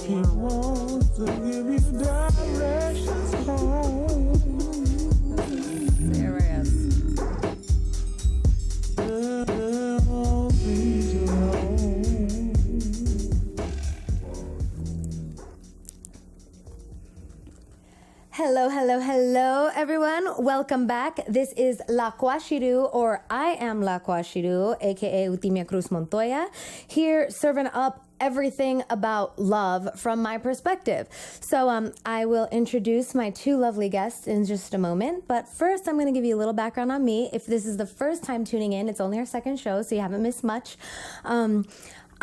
He wants to give you directions home. Serious. Hello, hello, hello, everyone. Welcome back. This is La Kwaxiru, or I am La Kwaxiru, aka Eutimia Cruz Montoya, here serving up everything about love from my perspective. So I will introduce my two lovely guests in just a moment, but first I'm going to give you a little background on me. If this is the first time tuning in, it's only our second show, so you haven't missed much.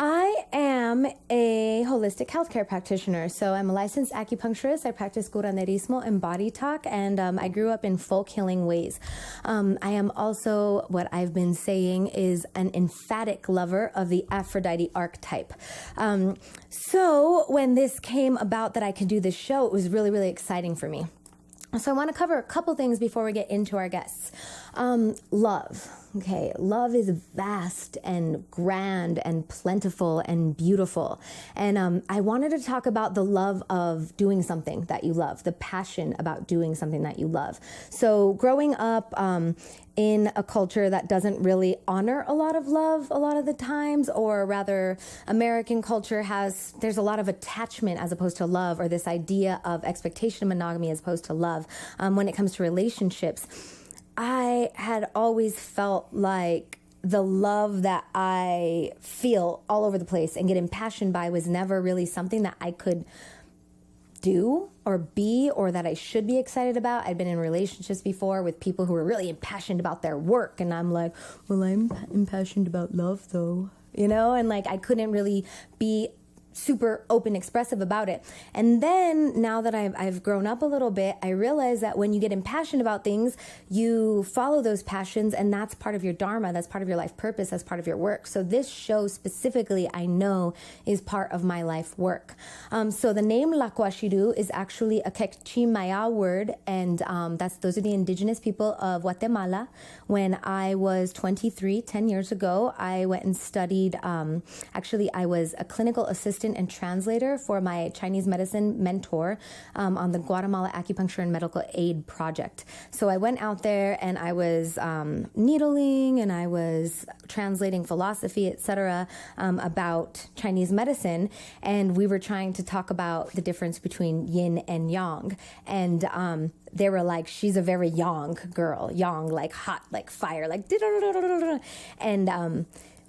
I am a holistic healthcare practitioner. So I'm a licensed acupuncturist. I practice curanderismo and body talk, and I grew up in folk healing ways. I am also, what I've been saying, is an emphatic lover of the Aphrodite archetype. So when this came about that I could do this show, it was really, really exciting for me. So I want to cover a couple things before we get into our guests. Love. Okay, love is vast and grand and plentiful and beautiful. And I wanted to talk about the love of doing something that you love, the passion about doing something that you love. So growing up in a culture that doesn't really honor a lot of love a lot of the times, or rather American culture there's a lot of attachment as opposed to love, or this idea of expectation of monogamy as opposed to love when it comes to relationships. I had always felt like the love that I feel all over the place and get impassioned by was never really something that I could do or be, or that I should be excited about. I'd been in relationships before with people who were really impassioned about their work, and I'm like, well, I'm impassioned about love though, you know, and like I couldn't really be super open, expressive about it. And then now that I've grown up a little bit, I realize that when you get impassioned about things, you follow those passions, and that's part of your dharma, that's part of your life purpose, that's part of your work. So this show specifically, I know, is part of my life work. So the name La Kwaxiru is actually a Quechua Maya word, and those are the indigenous people of Guatemala. When I was 23, 10 years ago, I went and studied, actually I was a clinical assistant and translator for my Chinese medicine mentor on the Guatemala Acupuncture and Medical Aid Project. So I went out there and I was needling, and I was translating philosophy, etc., about Chinese medicine, and we were trying to talk about the difference between yin and yang. And they were like, she's a very yang girl, yang like hot, like fire, like and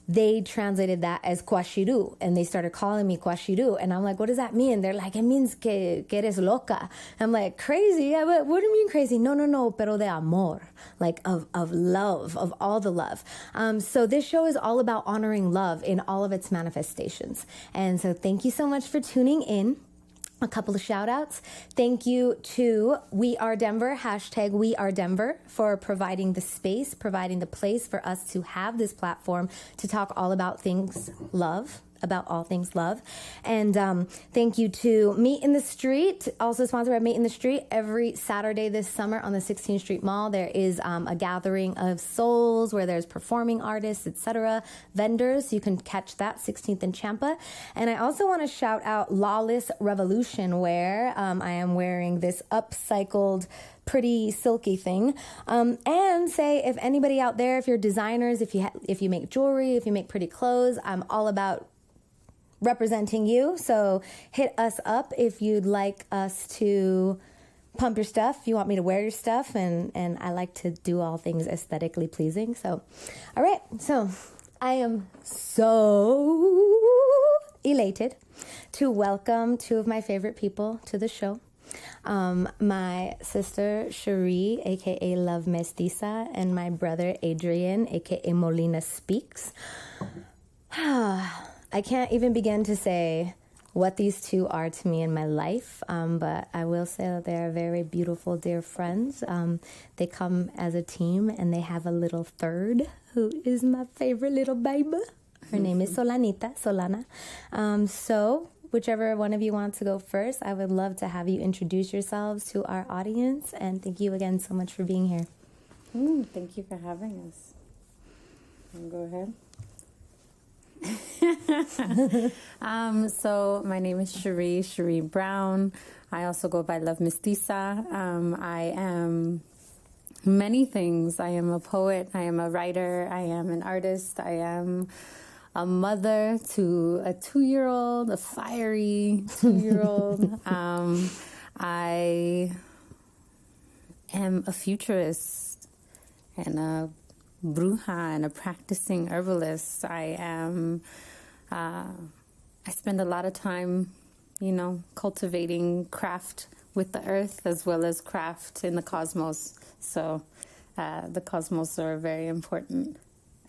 they translated that as Kwaxiru, and they started calling me Kwaxiru. And I'm like, what does that mean? They're like, it means que eres loca. I'm like, crazy? Yeah, but what do you mean crazy? No, pero de amor, like of love, of all the love. So this show is all about honoring love in all of its manifestations. And so thank you so much for tuning in. A couple of shout outs. Thank you to WeAreDenver, #WeAreDenver, for providing the space, providing the place for us to have this platform to talk all about things love, about all things love. And thank you to Meet in the Street, also sponsored by Meet in the Street. Every Saturday this summer on the 16th Street Mall, there is a gathering of souls where there's performing artists, etc., vendors. You can catch that 16th in Champa. And I also want to shout out Lawless Revolution, where I am wearing this upcycled pretty silky thing, and say, if anybody out there, if you're designers, if you make jewelry, if you make pretty clothes, I'm all about representing you. So hit us up if you'd like us to pump your stuff, if you want me to wear your stuff, and I like to do all things aesthetically pleasing. So all right, so I am so elated to welcome two of my favorite people to the show. My sister Sheree, aka Love Mestiza, and my brother Adrian, aka Molina Speaks. I can't even begin to say what these two are to me in my life, but I will say that they are very beautiful, dear friends. They come as a team, and they have a little third who is my favorite little baby. Her name is Solana. So whichever one of you wants to go first, I would love to have you introduce yourselves to our audience, and thank you again so much for being here. Thank you for having us. Go ahead. So my name is Sheree Brown. I also go by Love Mestiza. I am many things. I am a poet. I am a writer. I am an artist. I am a mother to a 2-year-old, a fiery 2-year-old. I am a futurist and a bruja and a practicing herbalist. I spend a lot of time, cultivating craft with the earth as well as craft in the cosmos. So the cosmos are a very important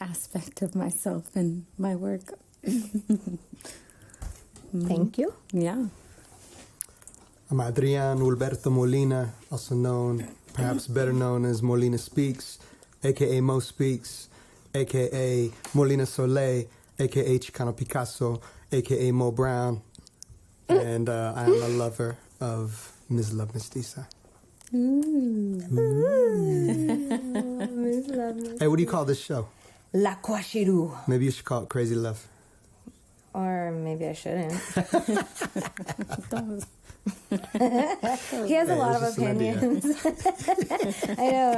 aspect of myself and my work. Thank you. Yeah. I'm Adrian Alberto Molina, also known, perhaps better known as Molina Speaks, a.k.a. Mo Speaks, a.k.a. Molina Soleil, a.k.a. Chicano Picasso, a.k.a. Mo Brown, and I am a lover of Ms. Love Mestiza. Miss Love. Hey, what do you call this show? La Kwaxiru. Maybe you should call it Crazy Love. Or maybe I shouldn't. He has a lot of it's just an idea. opinions. I know.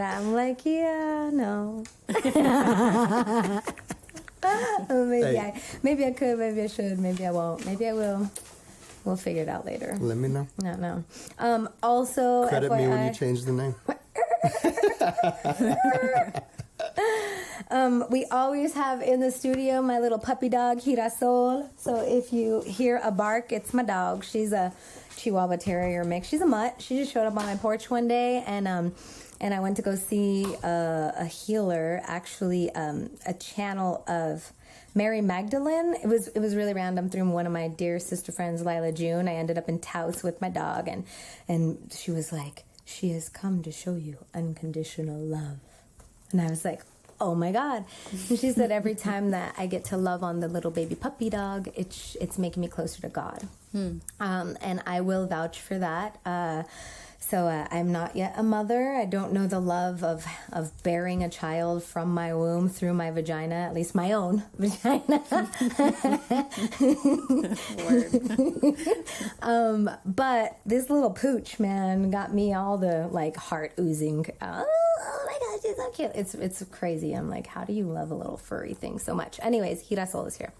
I'm like, yeah, no. Maybe I could, maybe I should, maybe I won't, maybe I will. We'll figure it out later. Let me know. No. Also, Credit FYI, me when you change the name. we always have in the studio my little puppy dog, Girasol. So if you hear a bark, it's my dog. She's a Chihuahua Terrier mix. She's a mutt. She just showed up on my porch one day, and I went to go see a healer, actually, a channel of Mary Magdalene. It was really random through one of my dear sister friends, Lila June. I ended up in Taos with my dog, and she was like, "She has come to show you unconditional love." And I was like, oh my God. And she said every time that I get to love on the little baby puppy dog, it's making me closer to God. And I will vouch for that. So I'm not yet a mother. I don't know the love of bearing a child from my womb through my vagina, at least my own vagina. But this little pooch, man, got me all the heart oozing. Oh my God, she's so cute. It's crazy. I'm like, how do you love a little furry thing so much? Anyways, Girasol is here.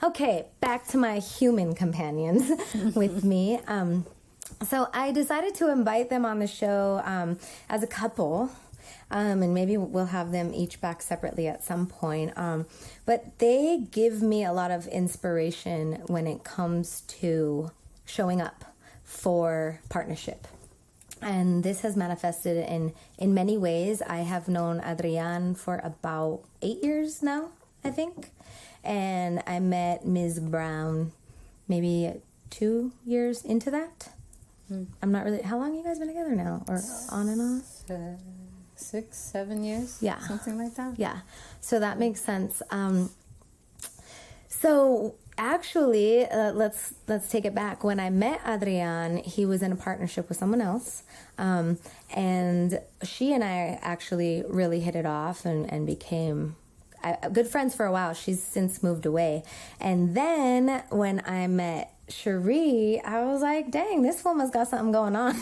Okay, back to my human companions with me. So I decided to invite them on the show as a couple, and maybe we'll have them each back separately at some point. But they give me a lot of inspiration when it comes to showing up for partnership. And this has manifested in many ways. I have known Adrian for about 8 years now, I think. And I met Ms. Brown maybe 2 years into that. I'm not really... How long have you guys been together now? Or on and off? 6, 7 years? Yeah. Something like that? Yeah. So that makes sense. So actually, let's take it back. When I met Adrian, he was in a partnership with someone else. And she and I actually really hit it off and became... good friends for a while. She's since moved away. And then when I met Sheree, I was like, dang, this woman's got something going on.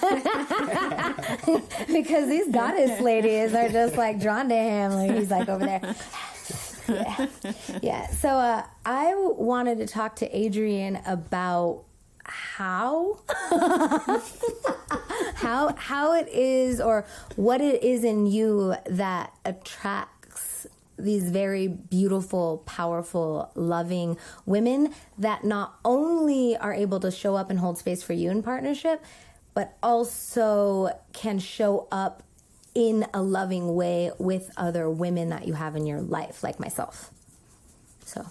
Because these goddess ladies are just drawn to him. He's over there. Yeah. So I wanted to talk to Adrian about how it is, or what it is in you that attracts these very beautiful, powerful, loving women that not only are able to show up and hold space for you in partnership, but also can show up in a loving way with other women that you have in your life, like myself. So.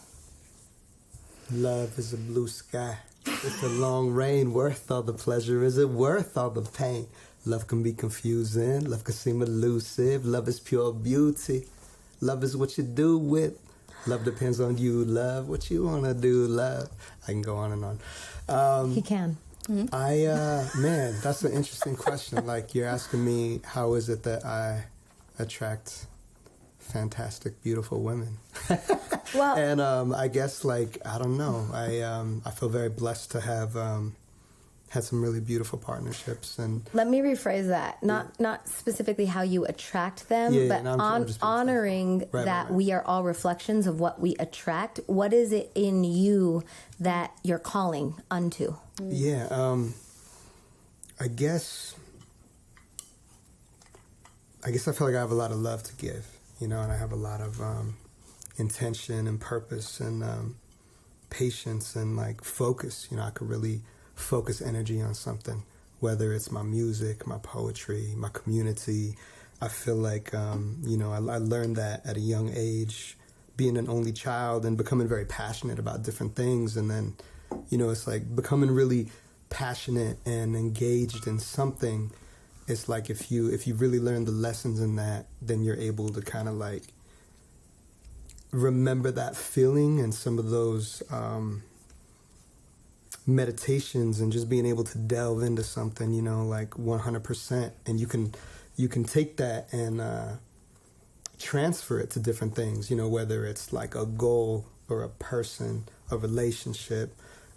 Love is a blue sky. It's a long rain, worth all the pleasure. Is it worth all the pain? Love can be confusing. Love can seem elusive. Love is pure beauty. Love is what you do with. Love depends on you. Love what you want to do. Love. I can go on and on. He can. Man, that's an interesting question. You're asking me, how is it that I attract fantastic, beautiful women. Well, And I guess, like, I don't know, I feel very blessed to have had some really beautiful partnerships. And let me rephrase that. Not specifically how you attract them, Yeah, but no, I'm just being honoring Right, that right. we are all reflections of what we attract. What is it in you that you're calling unto? yeah, I guess I feel like I have a lot of love to give, you know, and I have a lot of intention and purpose and patience and like focus. You know, I could really focus energy on something, whether it's my music, my poetry, my community. I feel like, you know, I learned that at a young age, being an only child and becoming very passionate about different things. And then, you know, it's like becoming really passionate and engaged in something. It's like if you really learn the lessons in that, then you're able to kind of like remember that feeling and some of those meditations and just being able to delve into something, you know, like 100%. And you can take that and transfer it to different things, you know, whether it's like a goal or a person, a relationship,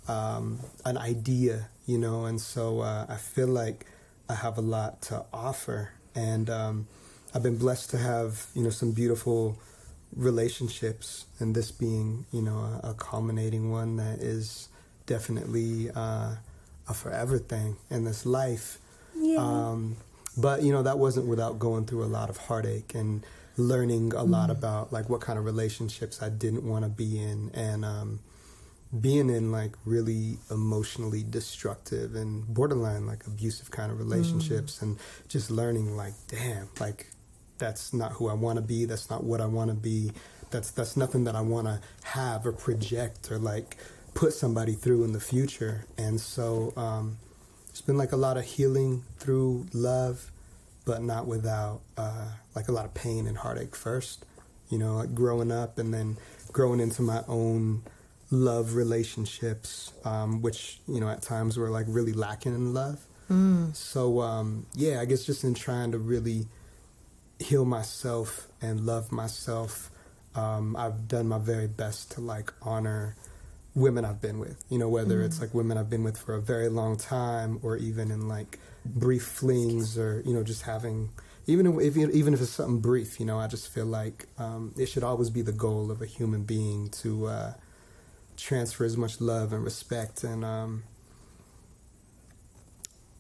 an idea, you know. And so I feel like I have a lot to offer, and I've been blessed to have, you know, some beautiful relationships, and this being, you know, a culminating one that is definitely a forever thing in this life. Yeah. But, you know, that wasn't without going through a lot of heartache and learning a lot about like what kind of relationships I didn't want to be in, and being in like really emotionally destructive and borderline like abusive kind of relationships, and just learning like, damn, like that's not who I want to be. That's not what I want to be. That's nothing that I want to have or project or like put somebody through in the future. And so it's been like a lot of healing through love, but not without like a lot of pain and heartache first, you know, like growing up and then growing into my own love relationships, which, you know, at times were like really lacking in love. So yeah, I guess just in trying to really heal myself and love myself, I've done my very best to like honor women I've been with, you know, whether it's like women I've been with for a very long time or even in like brief flings, or, you know, just having, even if it's something brief, you know, I just feel like it should always be the goal of a human being to transfer as much love and respect and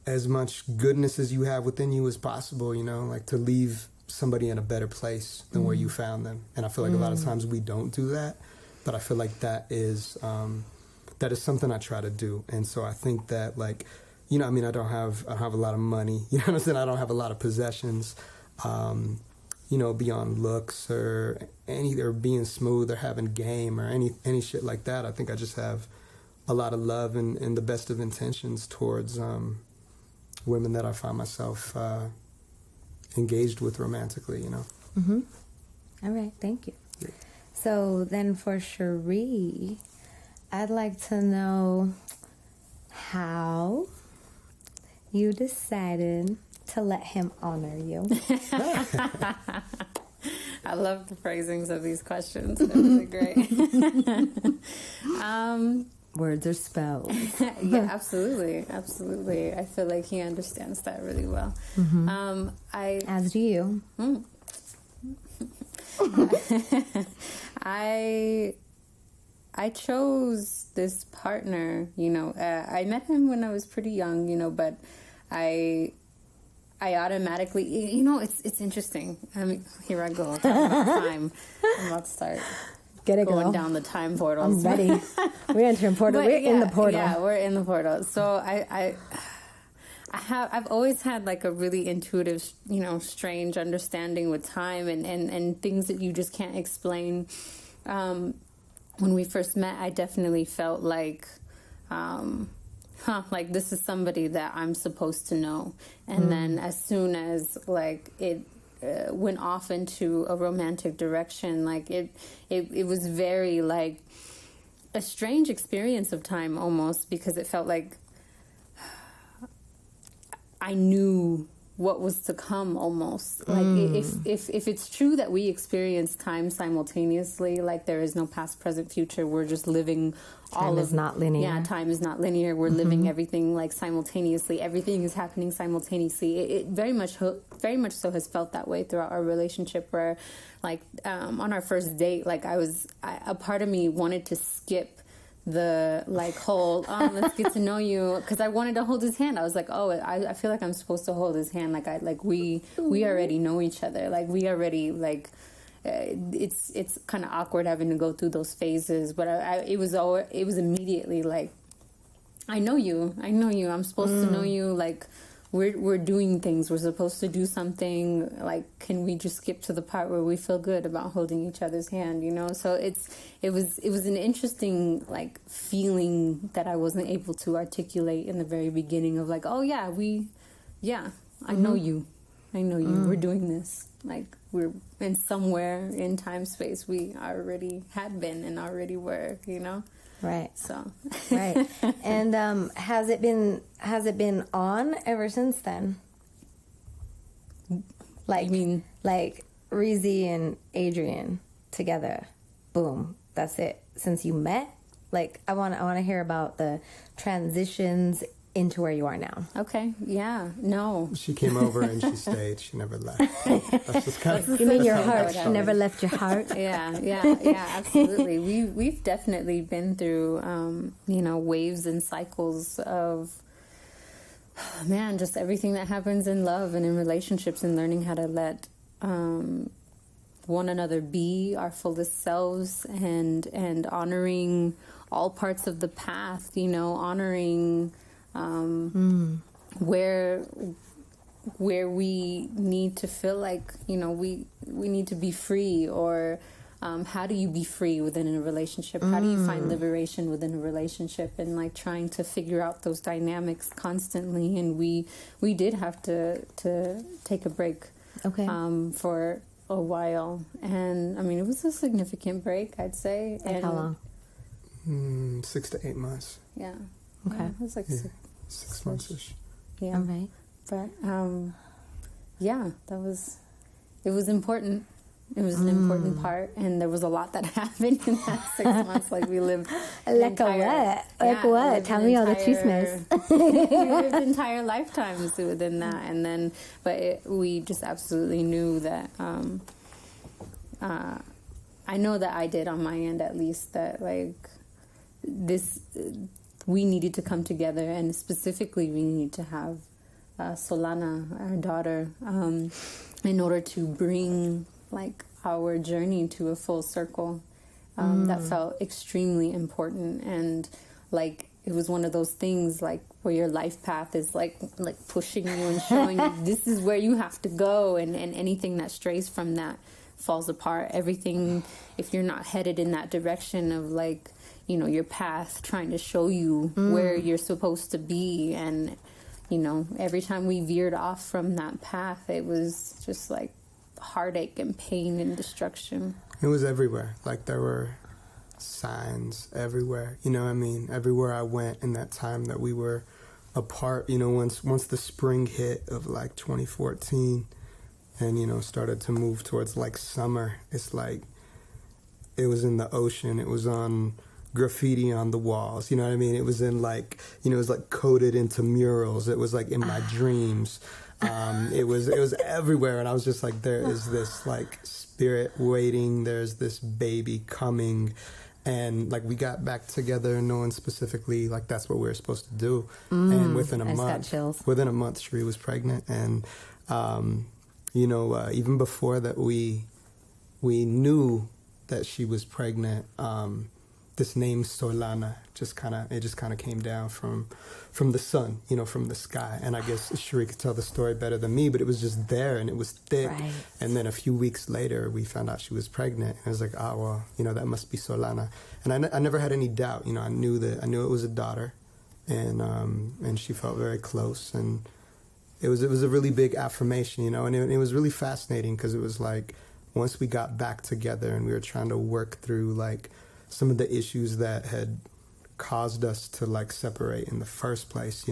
as much goodness as you have within you as possible, you know, like to leave somebody in a better place than where you found them. And I feel like a lot of times we don't do that, but I feel like that is something I try to do. And so I think that, like, you know, I mean, I don't have a lot of money, you know what I'm saying? I don't have a lot of possessions, you know, beyond looks or being smooth or having game or any shit like that. I think I just have a lot of love and the best of intentions towards women that I find myself engaged with romantically, you know. All right, thank you. Yeah. So then for Sheree, I'd like to know how you decided to let him honor you. I love the phrasings of these questions. They're really great. Words are spells. Yeah, absolutely. Absolutely. I feel like he understands that really well. As do you. I chose this partner, you know, I met him when I was pretty young, you know, but I automatically, you know, it's interesting. I mean, here I go. Talking about time. I'm about to start Get it, going girl. down the time portals. I'm ready. We're entering portal. But We're in the portal. Yeah, we're in the portal. So I've always had like a really intuitive, you know, strange understanding with time and things that you just can't explain. When we first met, I definitely felt like, like this is somebody that I'm supposed to know. And then as soon as like it went off into a romantic direction, like it was very like a strange experience of time almost, because it felt like I knew what was to come almost. Like if it's true that we experience time simultaneously, like there is no past, present, future, we're just living Time is not linear. Yeah, time is not linear. We're living everything like simultaneously. Everything is happening simultaneously. It very much so has felt that way throughout our relationship, where like on our first date, like a part of me wanted to skip the like whole let's get to know you, because I wanted to hold his hand. I was like, I feel like I'm supposed to hold his hand, like we already know each other, like we already like it's kind of awkward having to go through those phases, but it was immediately like, I know you, I'm supposed to know you, like we're doing things, we're supposed to do something, like can we just skip to the part where we feel good about holding each other's hand, you know? So it was an interesting like feeling that I wasn't able to articulate in the very beginning of like, I know you, we're doing this, like we're in somewhere in time space we already had been and already were, you know? Right. So right. And has it been on ever since then? Like, I mean, like Reezy and Adrian together. Boom. That's it. Since you met? Like I want to hear about the transitions into where you are now. okay, yeah, no. She came over and she stayed. She never left. That's just kind of. You mean your that's how heart? that She started. never left your heart. Yeah, absolutely. We've definitely been through, waves and cycles of, just everything that happens in love and in relationships, and learning how to let one another be our fullest selves, and honoring all parts of the path. Honoring where we need to feel like, we need to be free, or how do you be free within a relationship? How do you find liberation within a relationship? And like trying to figure out those dynamics constantly. And we did have to take a break Okay. for a while. And I mean, it was a significant break, I'd say. Like how long? 6 to 8 months. Yeah. Okay. Yeah, it was like 6 months-ish. yeah. Okay. But it was important. It was an important part, and there was a lot that happened in that 6 months. Like we lived Like what? Like what? Tell me all the chismes. We lived entire lifetimes within that, and then, we just absolutely knew that. I know that I did on my end, at least, that like this, we needed to come together, and specifically we needed to have Solana, our daughter, in order to bring like our journey to a full circle. That felt extremely important, and like it was one of those things like where your life path is like pushing you and showing you this is where you have to go, and anything that strays from that falls apart. Everything, if you're not headed in that direction of like, your path, trying to show you where you're supposed to be, and every time we veered off from that path, it was just like heartache and pain and destruction. It was everywhere. Like there were signs everywhere. Everywhere I went in that time that we were apart. Once the spring hit of like 2014, and started to move towards like summer. It's like it was in the ocean. It was on graffiti on the walls. You know what I mean? It was in like it was like coded into murals. It was like in my dreams. It was everywhere, and I was just like, there is this like spirit waiting. There's this baby coming, and like we got back together, knowing specifically like that's what we were supposed to do. And within a month, Sheree was pregnant, and even before that, we knew that she was pregnant. This name Solana just kind of came down from the sun, from the sky. And I guess Sheree could tell the story better than me, but it was just there, and it was thick. Right. And then a few weeks later, we found out she was pregnant. And I was like, that must be Solana. And I never had any doubt. I knew it was a daughter, and she felt very close. And it was a really big affirmation, and it was really fascinating, because it was like once we got back together and we were trying to work through like some of the issues that had caused us to like separate in the first place,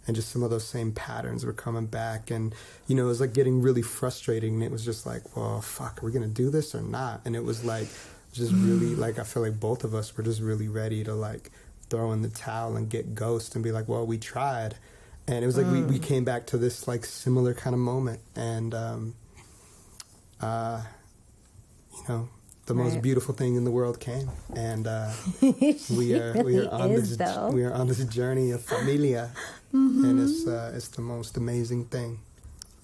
and just some of those same patterns were coming back. And, you know, it was like getting really frustrating. And it was just like, well, fuck, are we going to do this or not? And it was like, just really, like, I feel like both of us were just really ready to, like, throw in the towel and get ghost and be like, well, we tried. And it was like we came back to this, like, similar kind of moment. And, you know, the most beautiful thing in the world came. And we are on this journey of familia. And it's the most amazing thing.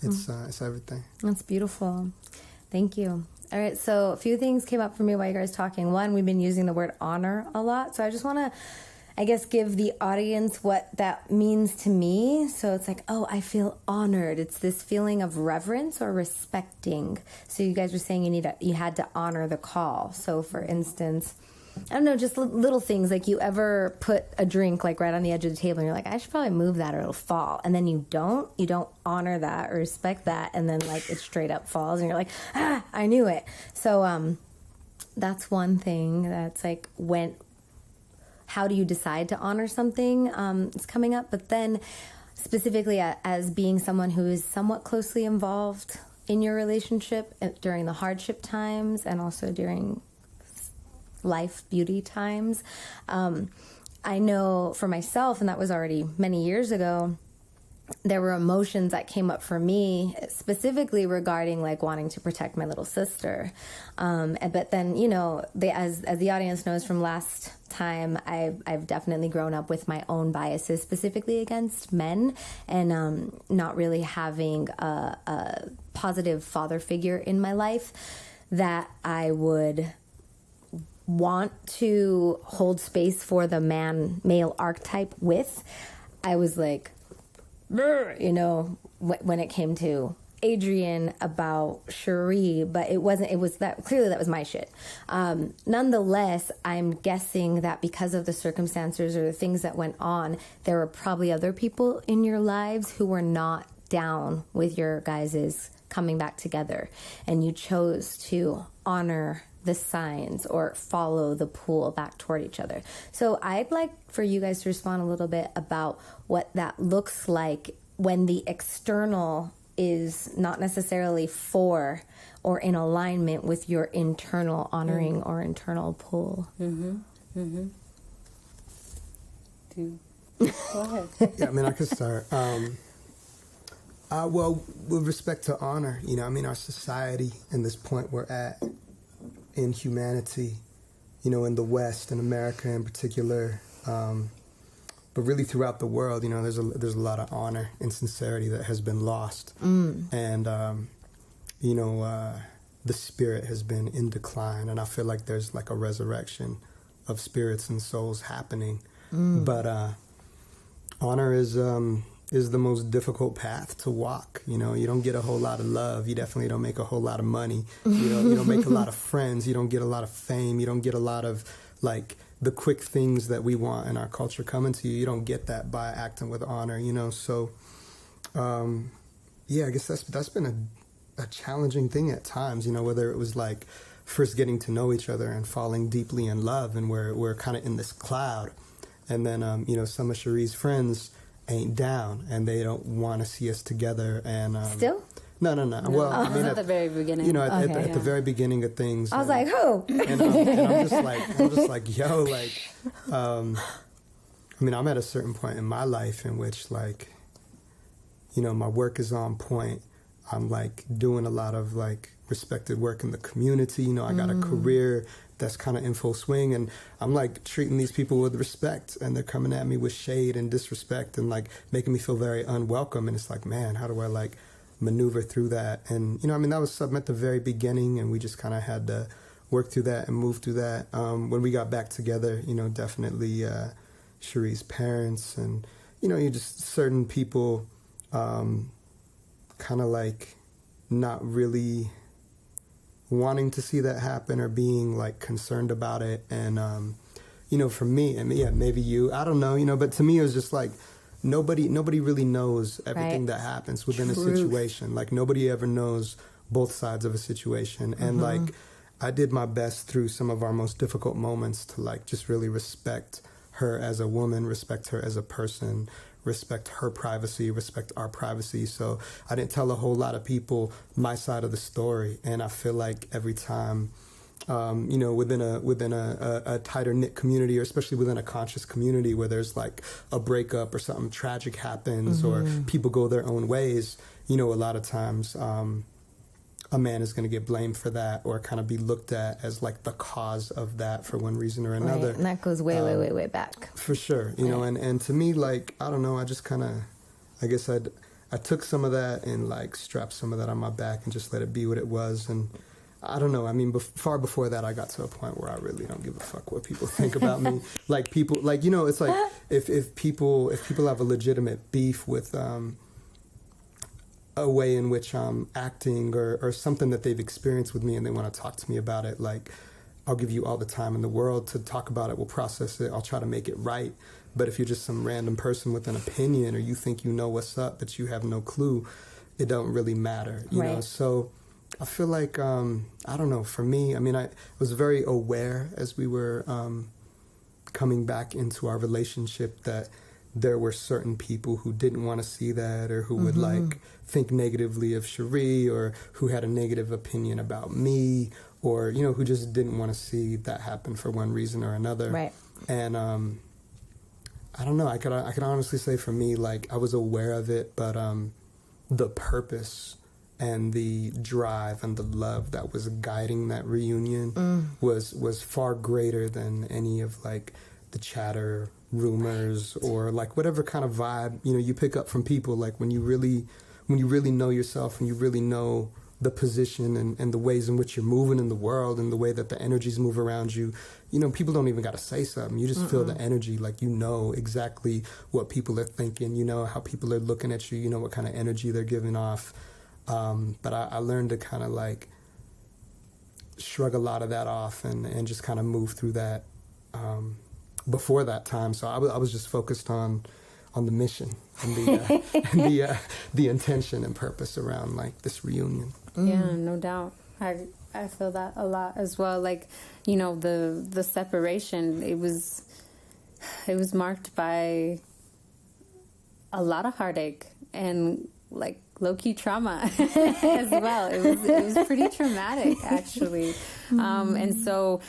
It's everything. That's beautiful. Thank you. All right, so a few things came up for me while you guys were talking. One, we've been using the word honor a lot. So I just want to, I guess, give the audience what that means to me. So it's like, oh, I feel honored. It's this feeling of reverence or respecting. So you guys were saying you had to honor the call. So for instance, I don't know, just little things like you ever put a drink like right on the edge of the table and you're like, I should probably move that or it'll fall. And then you don't honor that or respect that. And then like it straight up falls and you're like, I knew it. So that's one thing that's like how do you decide to honor something is coming up. But then specifically as being someone who is somewhat closely involved in your relationship during the hardship times and also during life beauty times. I know for myself, and that was already many years ago, there were emotions that came up for me specifically regarding like wanting to protect my little sister. But then, you know, as the audience knows from last time, I've definitely grown up with my own biases, specifically against men, and not really having a positive father figure in my life that I would want to hold space for the male archetype with. I was like, you know, when it came to Adrian about Sheree, but it was that clearly that was my shit. Nonetheless, I'm guessing that because of the circumstances or the things that went on, there were probably other people in your lives who were not down with your guys' coming back together, and you chose to honor the signs or follow the pool back toward each other. So I'd like for you guys to respond a little bit about what that looks like when the external is not necessarily for or in alignment with your internal honoring or internal pull. Go ahead. Yeah, I mean, I could start. Well, with respect to honor, you know, I mean, our society and this point we're at in humanity, you know, in the West, in America in particular, but really throughout the world, you know, there's a lot of honor and sincerity that has been lost. And, you know, the spirit has been in decline, and I feel like there's like a resurrection of spirits and souls happening. But honor is the most difficult path to walk. You know, you don't get a whole lot of love. You definitely don't make a whole lot of money. You don't make a lot of friends. You don't get a lot of fame. You don't get a lot of, like, the quick things that we want in our culture coming to you. You don't get that by acting with honor, you know. So, yeah, I guess that's been a challenging thing at times, you know, whether it was, like, first getting to know each other and falling deeply in love, and we're kind of in this cloud. And then, you know, some of Sheree's friends ain't down, and they don't want to see us together. And Still? No. Well, I mean, at the very beginning. You know, at the very beginning of things. I was like, who? And I'm just like, yo, like, I mean, I'm at a certain point in my life in which, like, you know, my work is on point. I'm like doing a lot of like respected work in the community. You know, I got a career that's kind of in full swing, and I'm like treating these people with respect, and they're coming at me with shade and disrespect and like making me feel very unwelcome. And it's like, man, how do I like maneuver through that? And, you know, I mean, that was something at the very beginning, and we just kind of had to work through that and move through that. When we got back together, you know, definitely Sheree's parents and, you know, you just certain people kind of like not really wanting to see that happen or being like concerned about it. And, you know, for me, and yeah, maybe you, I don't know, you know, but to me it was just like, nobody really knows everything that happens within a situation. Like, nobody ever knows both sides of a situation. And like, I did my best through some of our most difficult moments to like just really respect her as a woman, respect her as a person, respect her privacy, respect our privacy. So I didn't tell a whole lot of people my side of the story. And I feel like every time, within a tighter knit community, or especially within a conscious community where there's like a breakup or something tragic happens, or people go their own ways, a lot of times, a man is going to get blamed for that, or kind of be looked at as like the cause of that for one reason or another. Right. And that goes way back. For sure. And to me, like, I don't know, I just kind of, I guess I took some of that and like strapped some of that on my back and just let it be what it was. And I don't know. I mean, far before that, I got to a point where I really don't give a fuck what people think about me. Like people, like, it's like if people have a legitimate beef with, a way in which I'm acting or something that they've experienced with me and they want to talk to me about it, like, I'll give you all the time in the world to talk about it. We'll process it. I'll try to make it right. But if you're just some random person with an opinion, or you think you know what's up, but you have no clue, it don't really matter, you know? So I feel like, I don't know, for me, I mean, I was very aware as we were coming back into our relationship that there were certain people who didn't want to see that, or who would like think negatively of Sheree, or who had a negative opinion about me, or, who just didn't want to see that happen for one reason or another. Right. And I don't know, I could honestly say for me, like, I was aware of it, but the purpose and the drive and the love that was guiding that reunion was far greater than any of like the chatter, rumors, or like whatever kind of vibe you pick up from people. Like when you really know yourself, and you really know the position and the ways in which you're moving in the world, and the way that the energies move around you, people don't even got to say something. You just feel the energy, like exactly what people are thinking, how people are looking at you, what kind of energy they're giving off. But I learned to kind of like shrug a lot of that off and just kind of move through that before that time. So I was just focused on the mission and the intention and purpose around like this reunion. Yeah, no doubt. I feel that a lot as well. Like, the separation, it was marked by a lot of heartache and like low-key trauma as well. It was pretty traumatic, actually. And so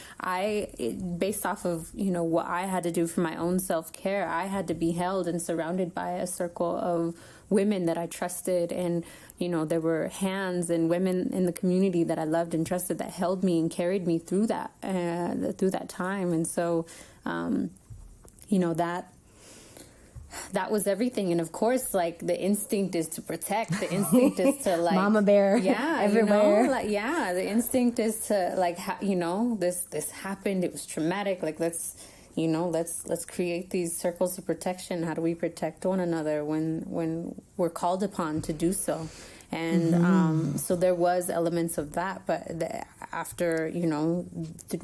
based off of, what I had to do for my own self-care, I had to be held and surrounded by a circle of women that I trusted. And, there were hands and women in the community that I loved and trusted that held me and carried me through that time. And so, that was everything. And of course, like, the instinct is to protect. The instinct is to like mama bear. Yeah, everywhere. The instinct is to like, this happened. It was traumatic. Like, let's create these circles of protection. How do we protect one another when we're called upon to do so? And so there was elements of that, but after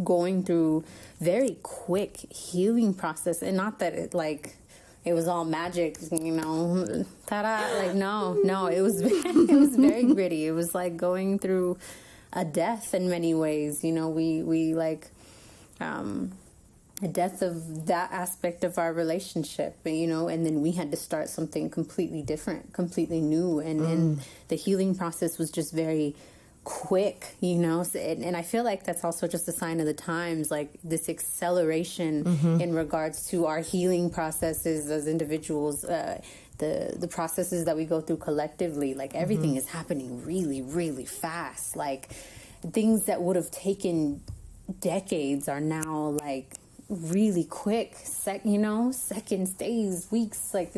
going through very quick healing process, and not that it was all magic, ta-da, like, no, it was very gritty. It was like going through a death in many ways. We like, a death of that aspect of our relationship, and then we had to start something completely different, completely new. And the healing process was just very quick, and I feel like that's also just a sign of the times, like this acceleration in regards to our healing processes as individuals, the processes that we go through collectively. Like, everything is happening really, really fast. Like, things that would have taken decades are now like really quick, seconds, days, weeks. Like,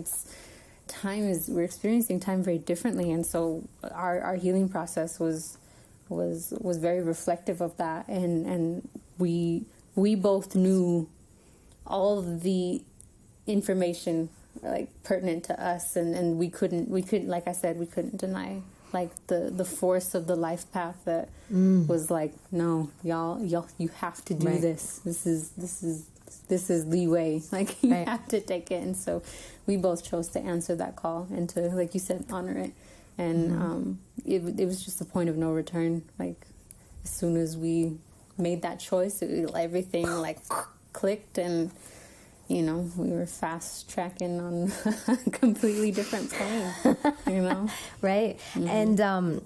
we're experiencing time very differently. And so our healing process was very reflective of that, and we both knew all of the information like pertinent to us, and we couldn't, like I said, we couldn't deny like the force of the life path that was like, no, y'all, you have to do this. This is leeway. Like, you have to take it. And so we both chose to answer that call and to, like you said, honor it. And it was just a point of no return. Like, as soon as we made that choice, everything like clicked, and you know, we were fast tracking on a completely different plane, you know? Right. And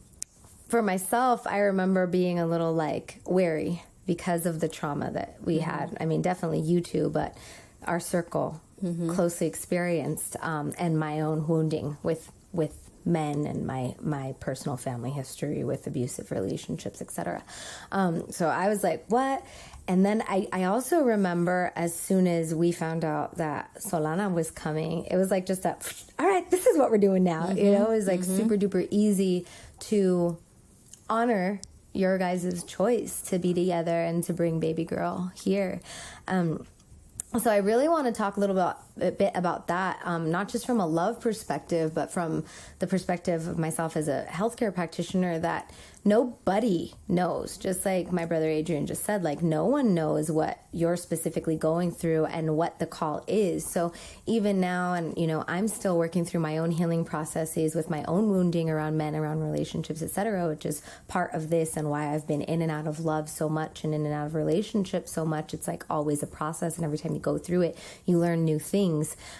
for myself, I remember being a little like wary because of the trauma that we had. I mean, definitely you too, but our circle closely experienced, and my own wounding with men and my personal family history with abusive relationships, etc. So I was like, what? And then I also remember as soon as we found out that Solana was coming, it was like just that, all right, this is what we're doing now. You know, it was like super duper easy to honor your guys' choice to be together and to bring baby girl here. So I really want to talk a bit about that, not just from a love perspective, but from the perspective of myself as a healthcare practitioner, that nobody knows. Just like my brother Adrian just said, like no one knows what you're specifically going through and what the call is. So even now, and you know, I'm still working through my own healing processes with my own wounding around men, around relationships, etc., which is part of this and why I've been in and out of love so much and in and out of relationships so much. It's like always a process, and every time you go through it, you learn new things.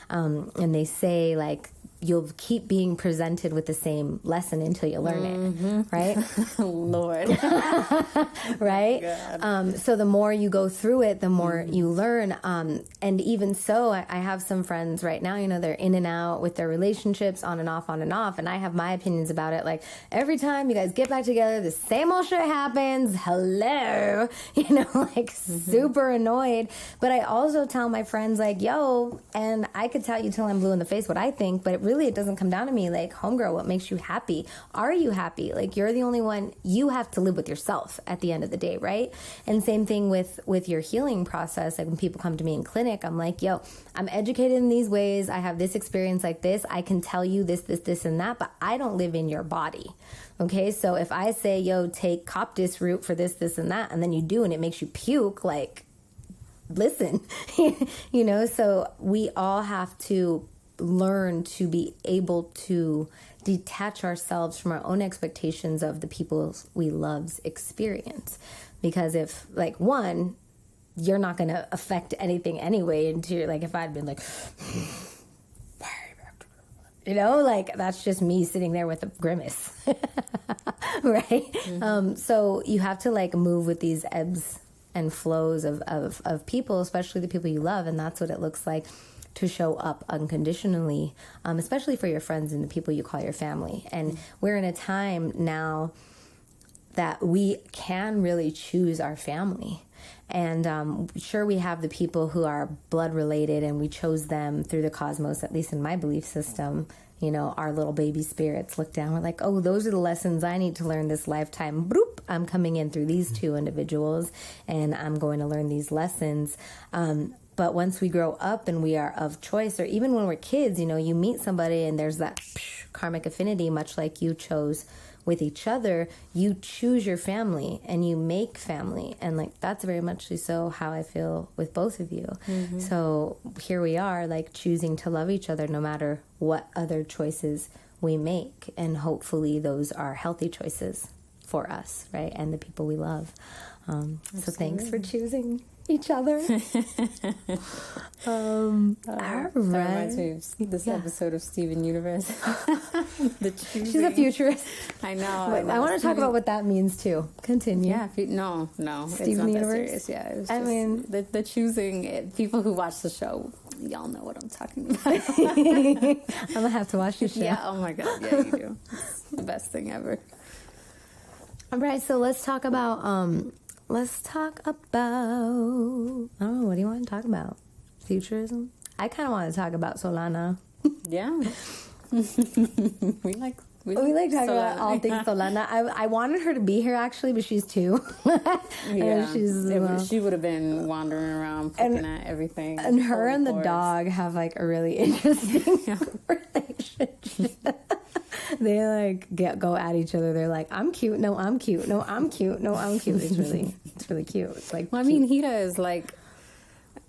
And they say like you'll keep being presented with the same lesson until you learn it, right? Lord. Right? So the more you go through it, the more you learn. And even so, I have some friends right now, you know, they're in and out with their relationships, on and off, on and off. And I have my opinions about it. Like every time you guys get back together, the same old shit happens. Hello. You know, like super annoyed. But I also tell my friends like, yo, and I could tell you till I'm blue in the face what I think, but really it doesn't come down to me. Like, homegirl, what makes you happy? Are you happy? Like, you're the only one. You have to live with yourself at the end of the day, right? And same thing with your healing process. Like when people come to me in clinic, I'm like, yo, I'm educated in these ways. I have this experience like this. I can tell you this, and that, but I don't live in your body. Okay, so if I say, yo, take Coptis root for this, and that, and then you do, and it makes you puke, like, listen, you know, so we all have to learn to be able to detach ourselves from our own expectations of the people we love's experience. Because if, like, one, you're not going to affect anything anyway, into like, if I'd been like, you know, like, that's just me sitting there with a grimace, right? So you have to, like, move with these ebbs and flows of people, especially the people you love, and that's what it looks like to show up unconditionally, especially for your friends and the people you call your family. And we're in a time now that we can really choose our family. And sure, we have the people who are blood related, and we chose them through the cosmos, at least in my belief system. You know, our little baby spirits look down. We're like, oh, those are the lessons I need to learn this lifetime. Bloop, I'm coming in through these two individuals, and I'm going to learn these lessons. But once we grow up and we are of choice, or even when we're kids, you know, you meet somebody and there's that karmic affinity, much like you chose with each other, you choose your family and you make family. And like, that's very much so how I feel with both of you. So here we are, like, choosing to love each other no matter what other choices we make. And hopefully those are healthy choices for us, right? And the people we love. So thanks for choosing each other. All That right. reminds me of this episode of Steven Universe. The choosing. She's a futurist. I know. Wait, I want to talk about what that means too. Continue. Yeah, no, it's Steven not that Universe? serious. Yeah, it was I just mean, the choosing. People who watch the show, y'all know what I'm talking about. I'm gonna have to watch this show. Yeah. Oh my god. Yeah, you do. It's the best thing ever. All right. So let's talk about. I don't know. What do you want to talk about? Futurism. I kind of want to talk about Solana. Yeah. we like talking about Solana. all things Solana. I wanted her to be here actually, but she's two. Yeah. She's she would have been wandering around looking at everything. and her and the course. dog have like a really interesting relationship. They like go at each other. They're like, I'm cute. No, I'm cute. No, I'm cute. No, I'm cute. It's really cute. It's like, well, I mean, Hida is like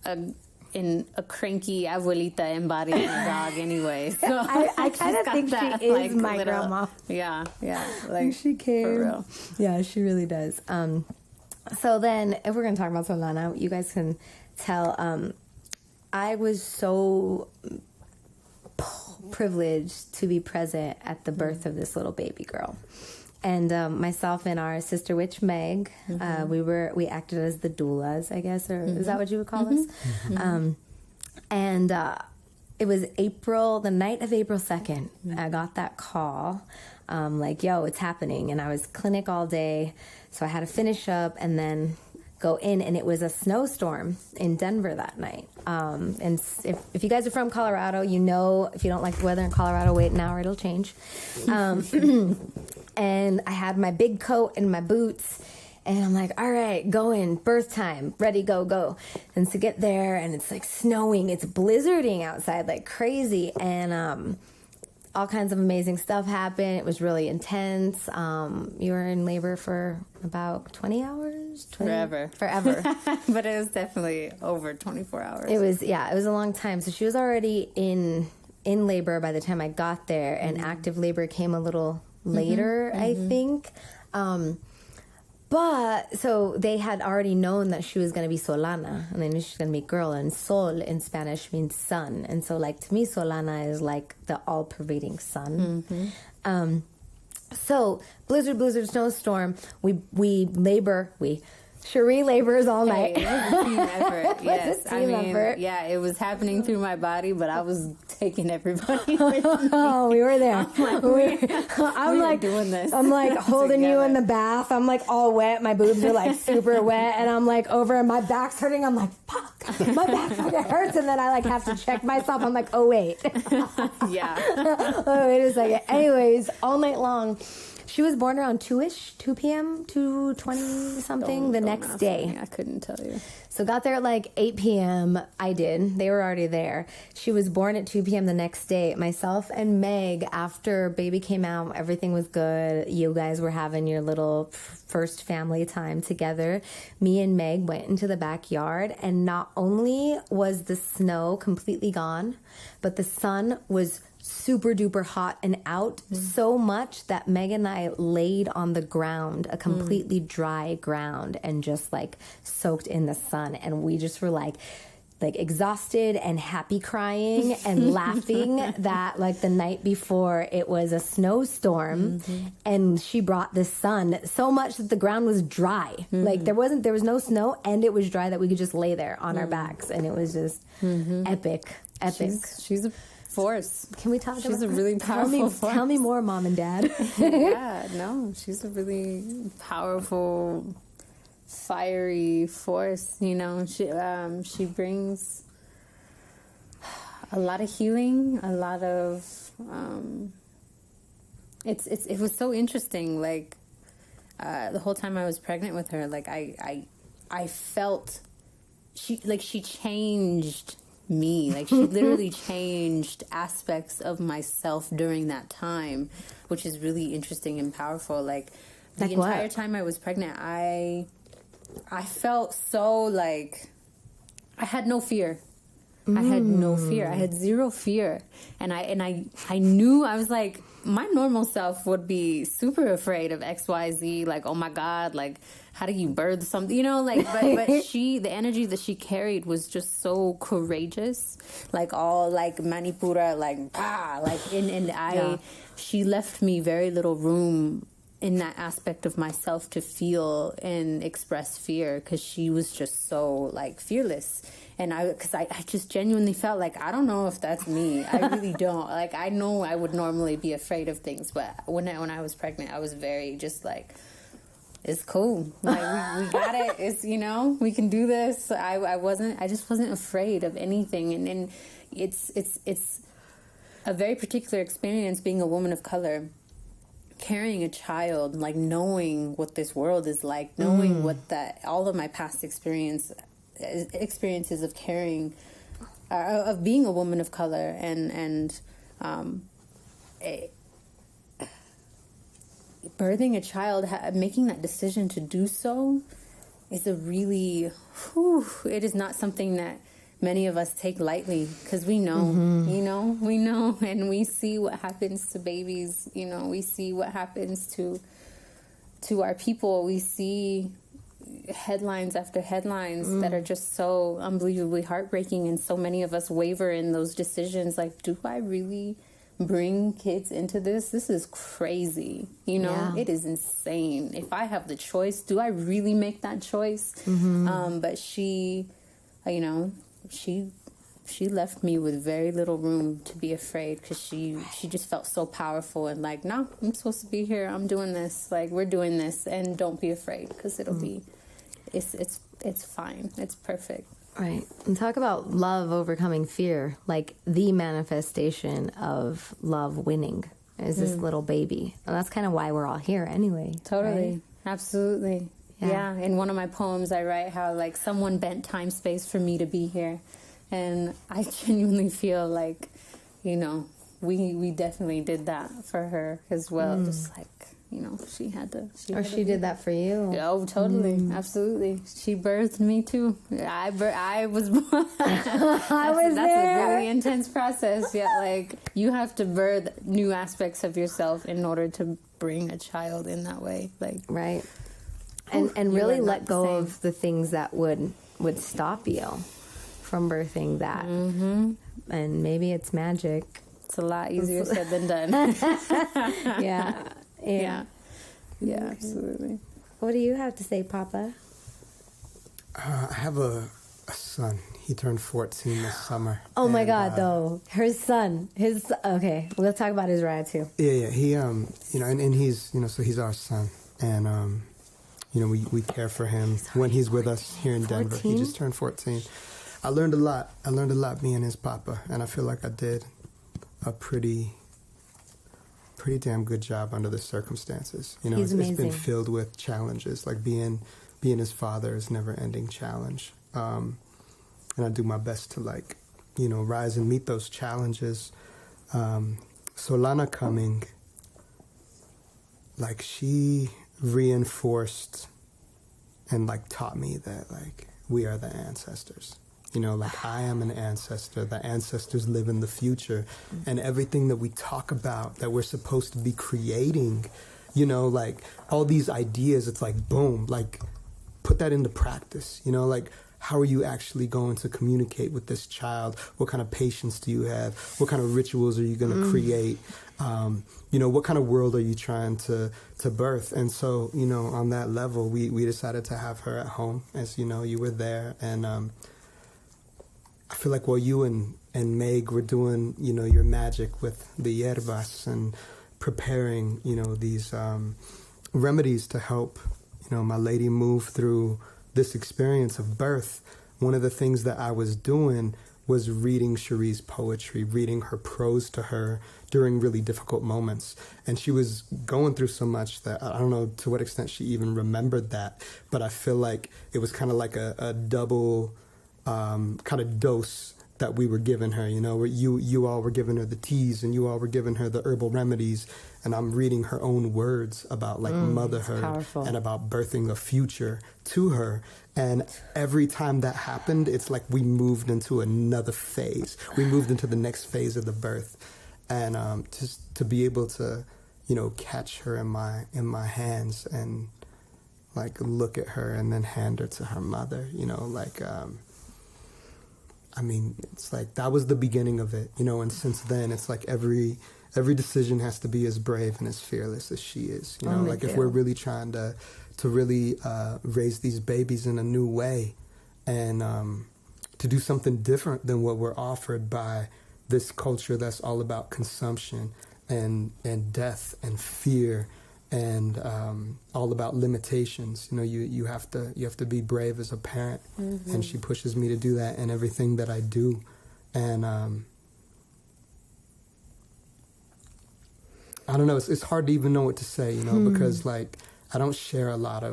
a cranky abuelita embodied dog anyway. So I kind of think that, she is like, my little, grandma. Yeah, like She came. for real. Yeah, she really does. So then, if we're gonna talk about Solana, you guys can tell I was so privileged to be present at the birth of this little baby girl. And myself and our sister witch Meg, we acted as the doulas, I guess, or is that what you would call us? And it was the night of April 2nd. I got that call, like, yo, it's happening. And I was clinic all day, so I had to finish up and then go in, and it was a snowstorm in Denver that night. And if you guys are from Colorado, you know, if you don't like the weather in Colorado, wait an hour, it'll change. And I had my big coat and my boots, and I'm like, all right, go in, birth time, ready, go. And to get there, and it's like snowing, it's blizzarding outside like crazy, and all kinds of amazing stuff happened. It was really intense. You were in labor for about 20 hours? Forever. But it was definitely over 24 hours. It was a long time. So she was already in labor by the time I got there, and active labor came a little later, I think. But so they had already known that she was going to be Solana, and they knew she was going to be girl, and Sol in Spanish means sun. And so, like, to me, Solana is like the all-pervading sun. So blizzard, snowstorm, we labor, Sheree labors all night. It was a team effort. Yes, effort. Yeah, it was happening through my body, but I was taking everybody with me. Oh, we were there. I'm like doing this. I'm like holding together. you in the bath. I'm like all wet. My boobs are like super wet, and I'm like over, and my back's hurting. I'm like, fuck, my back fucking hurts, and then I like have to check myself. I'm like, oh wait, Yeah. oh wait a second. Anyways, all night long. She was born around 2 p.m., 2:20 something the next day. I couldn't tell you. So got there at like 8 p.m. I did. They were already there. She was born at 2 p.m. the next day. Myself and Meg, after baby came out, everything was good. You guys were having your little first family time together. Me and Meg went into the backyard, and not only was the snow completely gone, but the sun was super duper hot and out so much that Meg and I laid on the ground, a completely dry ground, and just like soaked in the sun. And we just were like exhausted and happy crying and laughing that like the night before it was a snowstorm and she brought the sun so much that the ground was dry. Like there was no snow, and it was dry that we could just lay there on our backs, and it was just epic. She's a force. Can we talk about She's a really powerful force. Tell me more, Mom and Dad. Yeah, no, she's a really powerful, fiery force. You know, she brings a lot of healing, a lot of it was so interesting. Like the whole time I was pregnant with her, like I felt she changed me. Like she literally changed aspects of myself during that time, which is really interesting and powerful. Like the entire time I was pregnant, I felt so like I had no fear. I had no fear. I had zero fear. And I knew, I was like, my normal self would be super afraid of XYZ, like, oh my God, like, how do you birth something? You know, like, but the energy that she carried was just so courageous, like all like Manipura, like, she left me very little room in that aspect of myself to feel and express fear, because she was just so like fearless. And I just genuinely felt like, I don't know if that's me. I really don't. Like, I know I would normally be afraid of things, but when I was pregnant, I was very just like, it's cool. Like, we got it. It's, you know, we can do this. I just wasn't afraid of anything. And it's a very particular experience being a woman of color, carrying a child, like knowing what this world is like, knowing what all of my past experiences of carrying, of being a woman of color, and birthing a child, making that decision to do so is a really, it is not something that many of us take lightly, because we know, we know, and we see what happens to babies, you know, we see what happens to our people, we see headlines after headlines that are just so unbelievably heartbreaking, and so many of us waver in those decisions. Like, do I really bring kids into this? This is crazy. You know, it is insane. If I have the choice, do I really make that choice? But she, you know, she left me with very little room to be afraid, because she just felt so powerful and like, no, I'm supposed to be here. I'm doing this. Like, we're doing this, and don't be afraid, because it'll be, it's fine. It's perfect. Right. And talk about love overcoming fear. Like, the manifestation of love winning is this little baby. And that's kind of why we're all here anyway. Totally. Right? Absolutely. Yeah. In one of my poems, I write how, like, someone bent time space for me to be here. And I genuinely feel like, you know, we definitely did that for her as well. Just like, you know, she had to. She did that for you. Oh, totally. Absolutely. She birthed me too. I was born. That's a really intense process. Yeah, like, you have to birth new aspects of yourself in order to bring a child in that way. Like, right. And really let go of the things that would stop you from birthing that. And maybe it's magic. It's a lot easier said than done. Yeah, absolutely. What do you have to say, Papa? I have a son. He turned 14 this summer. Oh my God, though. Her son. Okay, let's talk about his ride too. Yeah. He, you know, and he's, you know, so he's our son. And, you know, we care for him when he's with us here in Denver. 14? He just turned 14. I learned a lot being his papa. And I feel like I did a pretty damn good job under the circumstances. You know, it's been filled with challenges. Like, being his father is never-ending challenge. And I do my best to, like, you know, rise and meet those challenges. Solana coming, like, she reinforced and, like, taught me that, like, we are the ancestors. You know, like, I am an ancestor. The ancestors live in the future. And everything that we talk about that we're supposed to be creating, you know, like, all these ideas, it's like, boom, like, put that into practice. You know, like, how are you actually going to communicate with this child? What kind of patience do you have? What kind of rituals are you going to create? You know, what kind of world are you trying to birth? And so, you know, on that level, we decided to have her at home. As you know, you were there. And I feel like while you and Meg were doing, you know, your magic with the hierbas and preparing, you know, these remedies to help, you know, my lady move through this experience of birth, one of the things that I was doing was reading Sheree's poetry, reading her prose to her during really difficult moments. And she was going through so much that I don't know to what extent she even remembered that, but I feel like it was kind of like a double kind of dose that we were giving her, you know, where you all were giving her the teas and you all were giving her the herbal remedies, and I'm reading her own words about, like, motherhood and about birthing a future to her. And every time that happened, it's like we moved into another phase. We moved into the next phase of the birth. And just to be able to, you know, catch her in my hands and, like, look at her and then hand her to her mother, you know, like, I mean, it's like that was the beginning of it, you know, and since then it's like every decision has to be as brave and as fearless as she is, you know, like if we're really trying to really raise these babies in a new way and to do something different than what we're offered by this culture that's all about consumption and death and fear and all about limitations. You know, you have to be brave as a parent, and she pushes me to do that in everything that I do. And I don't know, it's hard to even know what to say, you know, because, like, I don't share a lot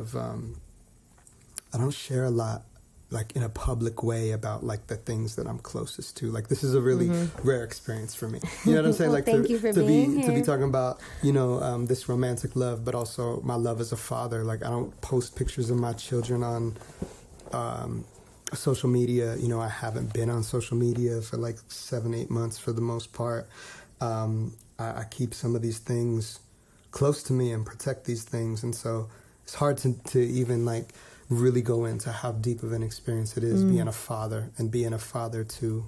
like in a public way about, like, the things that I'm closest to. Like, this is a really rare experience for me. You know what I'm saying? Well, like, to be talking about, you know, this romantic love, but also my love as a father. Like, I don't post pictures of my children on social media. You know, I haven't been on social media for like 7-8 months for the most part. I keep some of these things close to me and protect these things, and so it's hard to even, like, really go into how deep of an experience it is being a father, and being a father to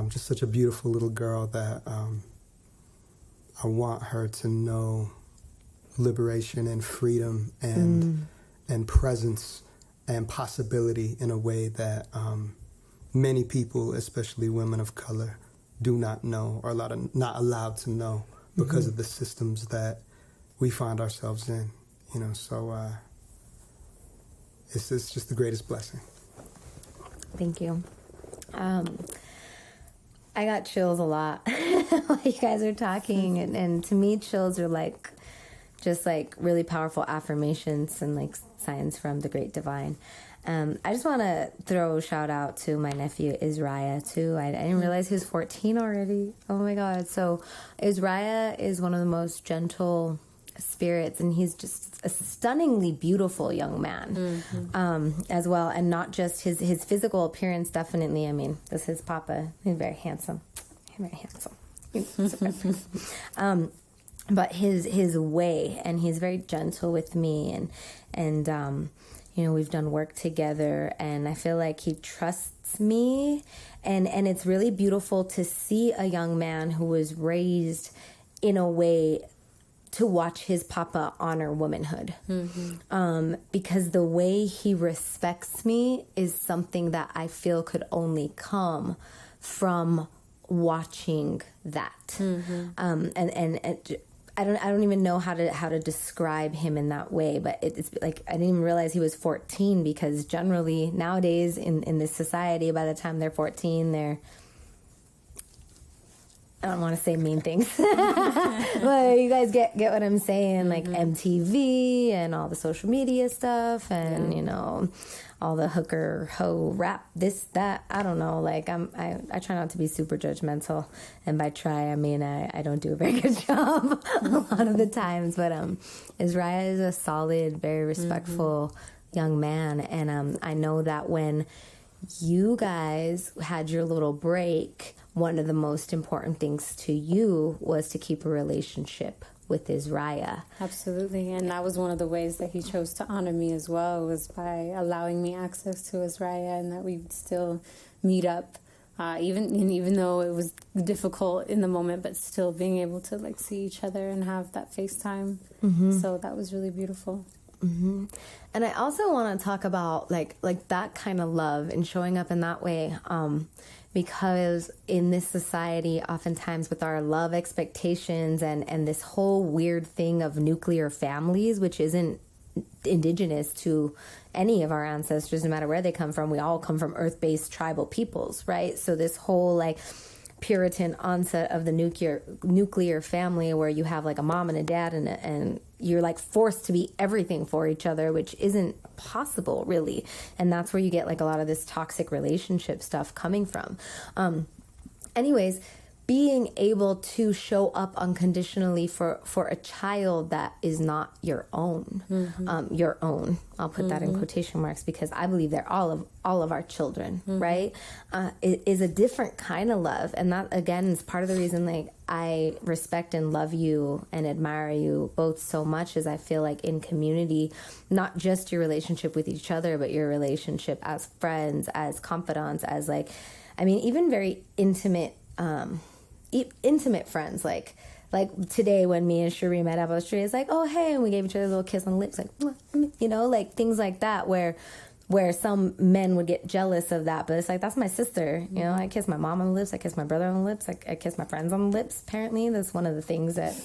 just such a beautiful little girl that I want her to know liberation and freedom and presence and possibility in a way that many people, especially women of color, do not know, or not allowed to know because of the systems that we find ourselves in. You know, so it's just the greatest blessing. Thank you. I got chills a lot while you guys are talking, and to me, chills are like just like really powerful affirmations and like signs from the Great Divine. I just want to throw a shout out to my nephew Israel too. I didn't realize he was 14 already. Oh my God! So Israel is one of the most gentle spirits, and he's just a stunningly beautiful young man as well, and not just his physical appearance. Definitely, I mean, this is his papa. He's very handsome. But his way, and he's very gentle with me, and you know, we've done work together, and I feel like he trusts me, and it's really beautiful to see a young man who was raised in a way to watch his papa honor womanhood. Because the way he respects me is something that I feel could only come from watching that. And I don't even know how to describe him in that way, but it's like I didn't even realize he was 14, because generally nowadays in this society, by the time they're 14, I don't want to say mean things, but you guys get what I'm saying, like MTV and all the social media stuff, and you know, all the hooker, hoe, rap, this, that, I don't know, like I try not to be super judgmental, and by try, I mean, I don't do a very good job a lot of the times, but Israel is a solid, very respectful young man, and I know that when you guys had your little break, one of the most important things to you was to keep a relationship with Israel. Absolutely, and that was one of the ways that he chose to honor me as well, was by allowing me access to Israel, and that we would still meet up, even though it was difficult in the moment, but still being able to like see each other and have that FaceTime. So that was really beautiful. And I also want to talk about like that kind of love and showing up in that way, because in this society, oftentimes with our love expectations and this whole weird thing of nuclear families, which isn't indigenous to any of our ancestors, no matter where they come from, we all come from earth-based tribal peoples, right? So this whole like Puritan onset of the nuclear family, where you have like a mom and a dad, and you're like forced to be everything for each other, which isn't possible really, and that's where you get like a lot of this toxic relationship stuff coming from. Anyways, being able to show up unconditionally for a child that is not your own, your own. I'll put that in quotation marks, because I believe they're all of our children, right? It is a different kind of love, and that again is part of the reason like I respect and love you and admire you both so much, is I feel like in community, not just your relationship with each other, but your relationship as friends, as confidants, as like, I mean, even very intimate friends, like today when me and Sheree met up on the street, it's like, oh hey, and we gave each other a little kiss on the lips, like, you know, like things like that, where some men would get jealous of that, but it's like, that's my sister, you know. I kiss my mom on the lips, I kiss my brother on the lips, I kiss my friends on the lips. Apparently that's one of the things that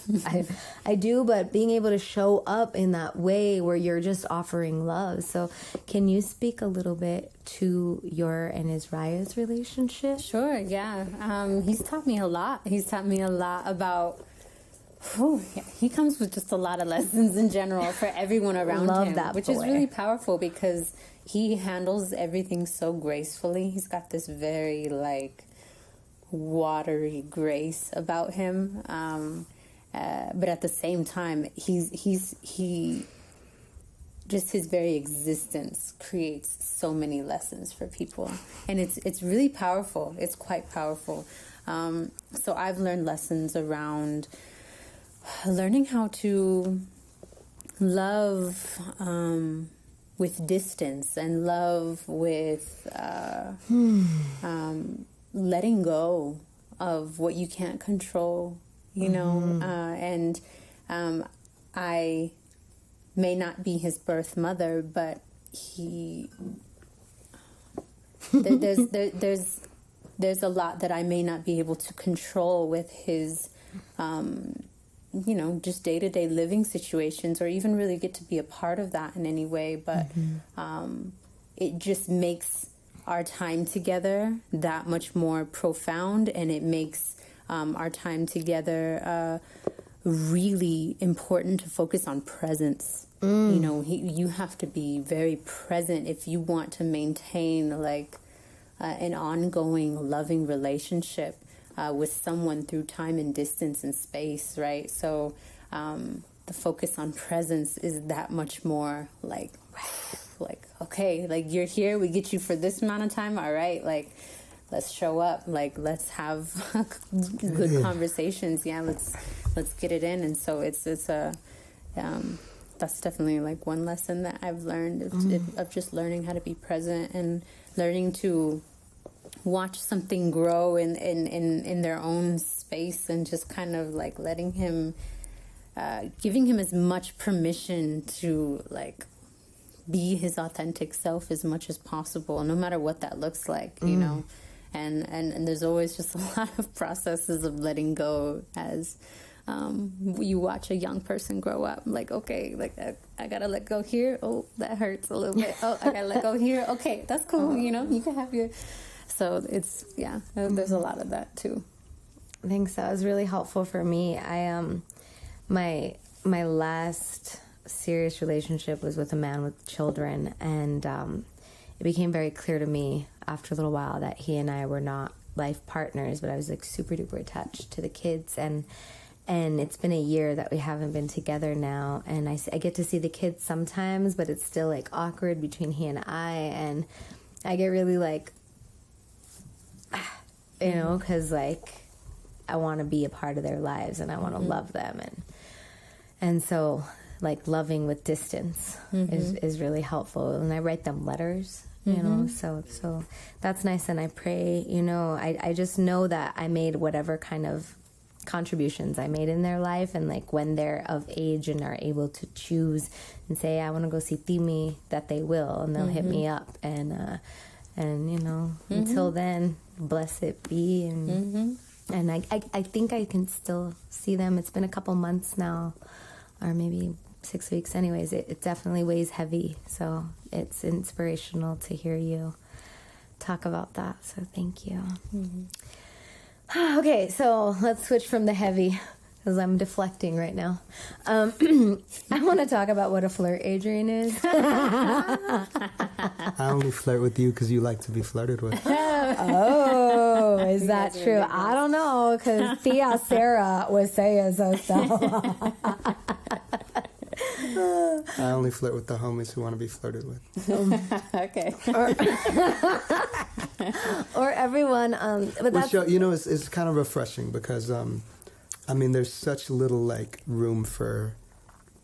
I do, but being able to show up in that way where you're just offering love. So can you speak a little bit to your and Israel's relationship? Sure, yeah. He's taught me a lot. He's taught me a lot about... he comes with just a lot of lessons in general for everyone around Love him, that which boy. is really powerful, because he handles everything so gracefully. He's got this very like watery grace about him, but at the same time, he just his very existence creates so many lessons for people, and it's really powerful. It's quite powerful. So I've learned lessons around learning how to love with distance, and love with letting go of what you can't control, you know. And I may not be his birth mother, but there's a lot that I may not be able to control with his you know, just day-to-day living situations, or even really get to be a part of that in any way. But it just makes our time together that much more profound, and it makes our time together really important to focus on presence. You know, you have to be very present if you want to maintain like an ongoing loving relationship with someone through time and distance and space, right? So the focus on presence is that much more like, okay, like you're here, we get you for this amount of time, all right, like let's show up, like let's have good conversations, let's get it in. And so it's a that's definitely like one lesson that I've learned of just learning how to be present and learning to watch something grow in their own space, and just kind of like letting him, giving him as much permission to like be his authentic self as much as possible, no matter what that looks like, you know. And there's always just a lot of processes of letting go as you watch a young person grow up. Like, okay, like I gotta let go here. Oh, that hurts a little bit. Oh, I gotta let go here. Okay, that's cool. You know, you can have your. So it's there's a lot of that too. I think so. It was really helpful for me. I my last serious relationship was with a man with children, and it became very clear to me after a little while that he and I were not life partners, but I was like super duper attached to the kids, and it's been a year that we haven't been together now, and I get to see the kids sometimes, but it's still like awkward between he and and I get really like, you know, because like I want to be a part of their lives, and I want to love them, and so like loving with distance is really helpful. And I write them letters, you know, so that's nice. And I pray, you know, I just know that I made whatever kind of contributions I made in their life, and like when they're of age and are able to choose and say I want to go see Timi, that they will, and they'll hit me up, and you know, until then, blessed be. And I think I can still see them. It's been a couple months now, or maybe 6 weeks. Anyways, it definitely weighs heavy, so it's inspirational to hear you talk about that, so thank you. Okay, so let's switch from the heavy, because I'm deflecting right now. I want to talk about what a flirt Adrian is. I only flirt with you because you like to be flirted with. Oh, is that true? I don't know, because Tia Sarah was saying so stuff. I only flirt with the homies who want to be flirted with. Okay. Or everyone, but that's... Which, you know, it's kind of refreshing because, I mean, there's such little, like, room for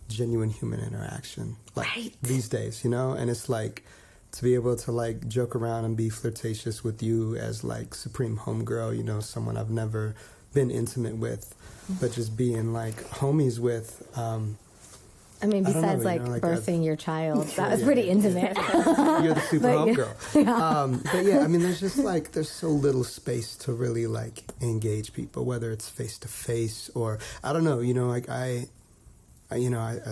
genuine human interaction, like, these days, you know? And it's like, to be able to, like, joke around and be flirtatious with you as, like, supreme homegirl, you know, someone I've never been intimate with, but just being, like, homies with... I mean, besides, know, you know, like birthing your child, that was pretty intimate. You're the super homegirl. But yeah, I mean, there's just like, there's so little space to really like engage people, whether it's face to face or, I don't know, you know, like I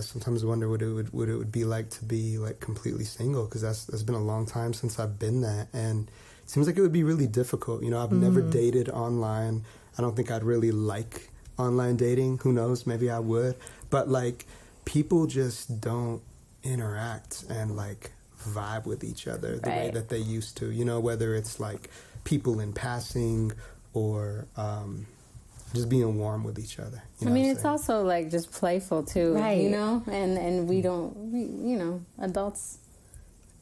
sometimes wonder what it would be like to be like completely single, because that's been a long time since I've been that. And it seems like it would be really difficult. You know, I've never dated online. I don't think I'd really like online dating. Who knows? Maybe I would. But like, people just don't interact and like vibe with each other the way that they used to, you know, whether it's like people in passing or just being warm with each other. I mean, it's also like just playful too, you know, and we you know, adults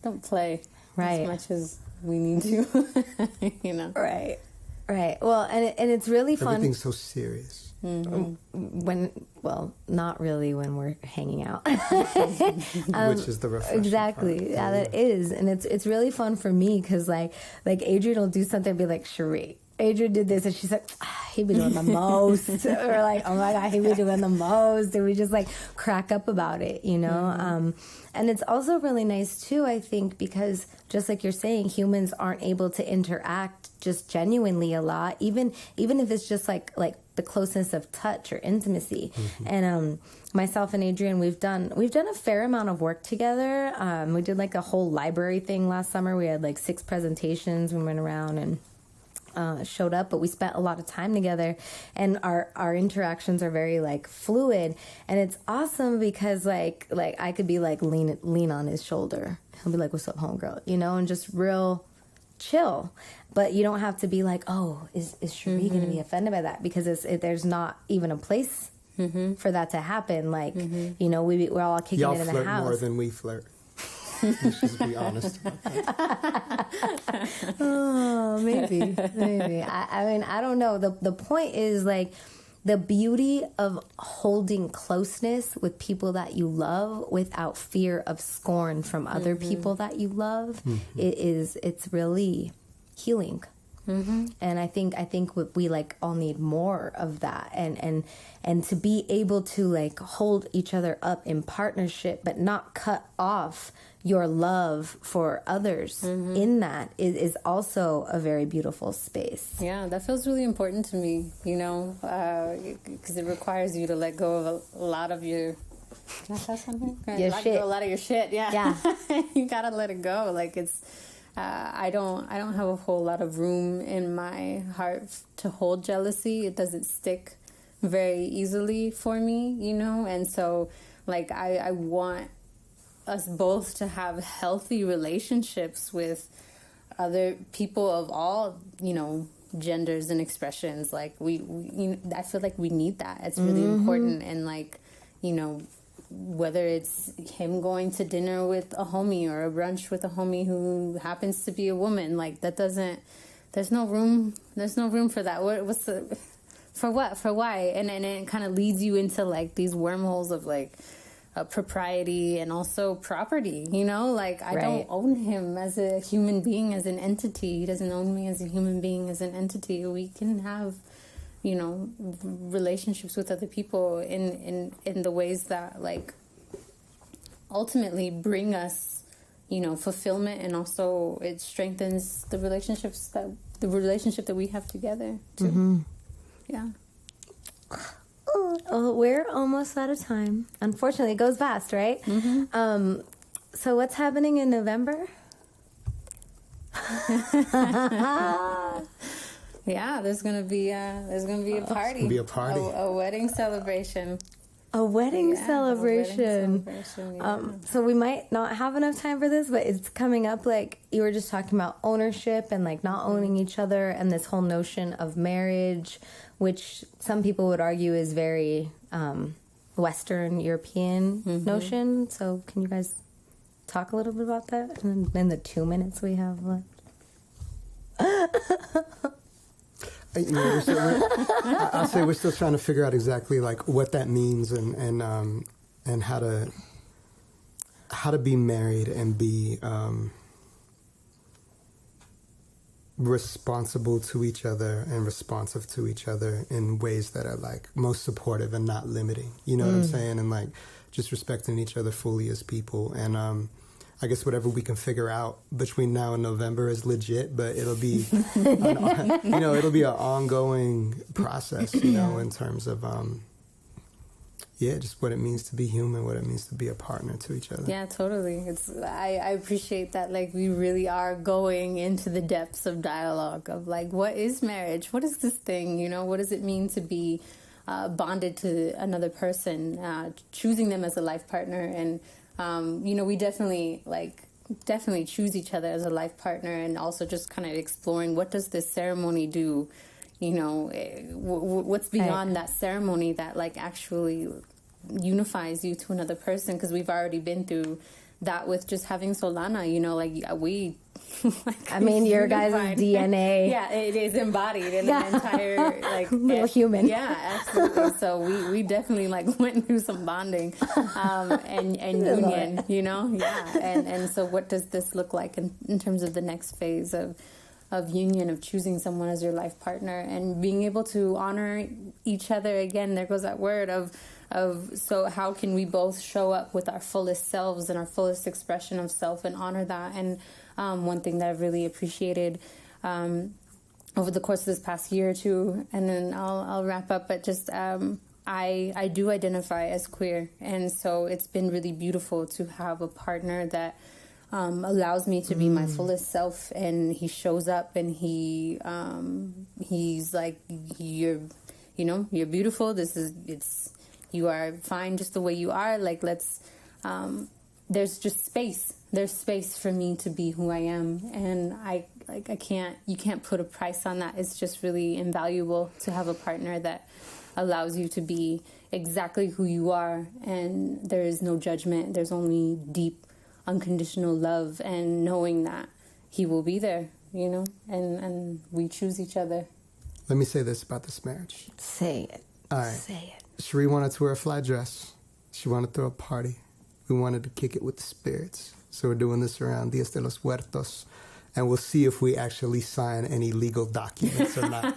don't play as much as we need to, you know. Right. Well, and it's really fun. Everything's so serious. not really when we're hanging out. Which is the refreshing exactly. part. Yeah, that is. And it's really fun for me because like Adrian will do something and be like, Sheree, Adrian did this, and she's like, he be doing the most. Or like, oh my God, he be doing the most. And we just like crack up about it, you know? And it's also really nice too, I think, because just like you're saying, humans aren't able to interact just genuinely a lot, even if it's just like the closeness of touch or intimacy. And myself and Adrian, we've done a fair amount of work together. We did like a whole library thing last summer. We had like 6 presentations. We went around and showed up, but we spent a lot of time together, and our interactions are very like fluid, and it's awesome because like I could be like lean on his shoulder. He'll be like, "What's up, homegirl?" You know, and just real chill. But you don't have to be like, "Oh, is Sheree going to be offended by that?" Because there's not even a place for that to happen. Like, you know, we're all kicking Y'all it in the flirt house. more than we flirt. Let's just be honest about that. Oh, maybe. I mean, I don't know. The point is like the beauty of holding closeness with people that you love without fear of scorn from other people that you love. It's really healing. And I think we like all need more of that, and to be able to like hold each other up in partnership, but not cut off your love for others in that is also a very beautiful space. Yeah, that feels really important to me, you know, because it requires you to let go of a lot of your... Can I say something? Your let shit. go of a lot of your shit, yeah. You gotta let it go. Like it's... I don't have a whole lot of room in my heart to hold jealousy. It doesn't stick very easily for me, you know? And so, like, I want us both to have healthy relationships with other people of all, you know, genders and expressions. Like, I feel like we need that. It's really important. And, like, you know, whether it's him going to dinner with a homie or a brunch with a homie who happens to be a woman, like that doesn't, there's no room for that. For why? And it kind of leads you into like these wormholes of like propriety and also property, you know, like I don't own him as a human being, as an entity. He doesn't own me as a human being, as an entity. We can have, you know, relationships with other people in the ways that like ultimately bring us, you know, fulfillment, and also it strengthens the relationship that we have together too. Yeah. Oh, we're almost out of time. Unfortunately, it goes fast, right? So what's happening in November? Yeah, there's gonna be a party. Gonna be a party. A wedding celebration. A wedding Yeah, celebration. a wedding celebration, So we might not have enough time for this, but it's coming up. Like you were just talking about ownership and like not owning each other, and this whole notion of marriage, which some people would argue is very Western European notion. So can you guys talk a little bit about that in the 2 minutes we have left? You know, I'll say we're still trying to figure out exactly like what that means and how to be married and be responsible to each other and responsive to each other in ways that are like most supportive and not limiting. You know what I'm saying? And like just respecting each other fully as people. And I guess whatever we can figure out between now and November is legit, but it'll be, it'll be an ongoing process, you know, in terms of, just what it means to be human, what it means to be a partner to each other. Yeah, totally. I appreciate that. Like we really are going into the depths of dialogue of like, what is marriage? What is this thing? You know, what does it mean to be bonded to another person, choosing them as a life partner? And we definitely choose each other as a life partner, and also just kind of exploring what does this ceremony do, you know, what's beyond that ceremony that like actually unifies you to another person, because we've already been through that with just having Solana, you know, like we. Like I mean, your guys' DNA. Yeah, it is embodied in an entire like little human. Yeah, absolutely. So we definitely like went through some bonding and union, you know. Yeah, and so what does this look like in terms of the next phase of union, of choosing someone as your life partner and being able to honor each other again? There goes that word of so how can we both show up with our fullest selves and our fullest expression of self and honor that? And one thing that I've really appreciated over the course of this past year or two, and then I'll wrap up, but just I do identify as queer, and so it's been really beautiful to have a partner that allows me to be my fullest self, and he shows up and he's like, you're beautiful, you are fine just the way you are, like let's there's just space. There's space for me to be who I am, and you can't put a price on that. It's just really invaluable to have a partner that allows you to be exactly who you are, and there is no judgment. There's only deep, unconditional love, and knowing that he will be there, you know, and we choose each other. Let me say this about this marriage. Say it. All right. Say it. Sheree wanted to wear a fly dress. She wanted to throw a party. We wanted to kick it with the spirits. So we're doing this around Dias de los Muertos. And we'll see if we actually sign any legal documents or not.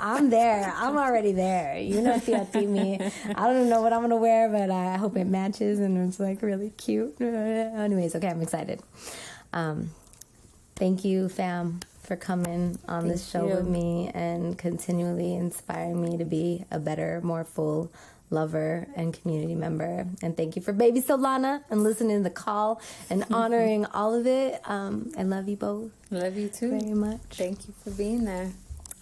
I'm there. I'm already there. You know, Eutimia. I don't know what I'm going to wear, but I hope it matches and it's like really cute. Anyways, okay, I'm excited. Thank you, fam, for coming on this show with me and continually inspiring me to be a better, more full lover and community member. And thank you for baby Solana and listening to the call and honoring all of it. I love you both. Love you too. Very much. Thank you for being there.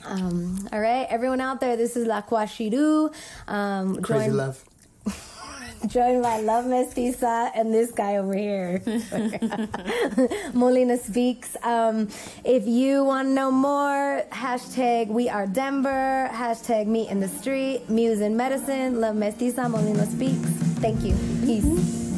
All right, everyone out there, this is La Kwaxiru. Crazy love. Joined by Love Mestiza and this guy over here. Molina Speaks. If you want to know more, hashtag WeAreDenver, hashtag Meet in the Street, Muse and Medicine, Love Mestiza, Molina Speaks. Thank you. Peace.